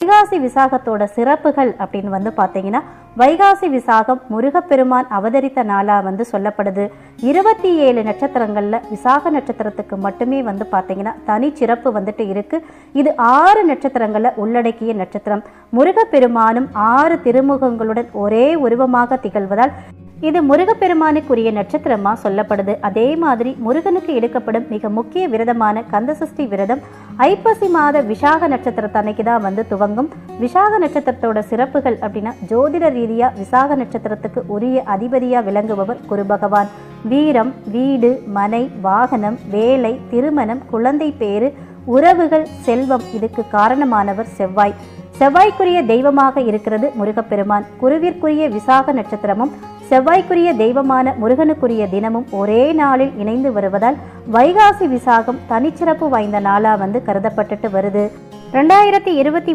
வைகாசி விசாகத்தோட சிறப்புகள் அப்படின்னு பார்த்தீங்கன்னா, வைகாசி விசாகம் முருகப்பெருமான் அவதரித்த நாளா சொல்லப்படுது. 27 நட்சத்திரங்கள்ல விசாக நட்சத்திரத்துக்கு மட்டுமே பார்த்தீங்கன்னா தனி சிறப்பு இருக்கு. இது 6 நட்சத்திரங்களை உள்ளடக்கிய நட்சத்திரம். முருகப்பெருமானும் 6 திருமுகங்களுடன் ஒரே உருவமாக திகழ்வதால் இது முருகப்பெருமானுக்குரிய நட்சத்திரமா சொல்லப்படுது. அதே மாதிரி முருகனுக்கு எடுக்கப்படும் மிக முக்கிய விரதமான கந்தசஷ்டி விரதம் ஐப்பசி மாத விசாக நட்சத்திரத்தன்னைக்கு தான் துவங்கும். விசாக நட்சத்திரத்தோட சிறப்புகள் அப்படின்னா, ஜோதிட ரீதியா விசாக நட்சத்திரத்துக்கு உரிய அதிபதியா விளங்குபவர் குரு பகவான். வீரம், வீடு, மனை, வாகனம், வேலை, திருமணம், குழந்தை பேரு, உறவுகள், செல்வம் இதுக்கு காரணமானவர் செவ்வாய். செவ்வாய்க்குரிய தெய்வமாக இருக்கிறது முருகப்பெருமான். குருவிற்குரிய விசாக நட்சத்திரமும் செவ்வாய்க்குரிய தெய்வமான முருகனுக்குரிய தினமும் ஒரே நாளில் இணைந்து வருவதால் வைகாசி விசாகம் தனிச்சிறப்பு வாய்ந்த நாளா கருதப்பட்டுட்டு வருது. 2023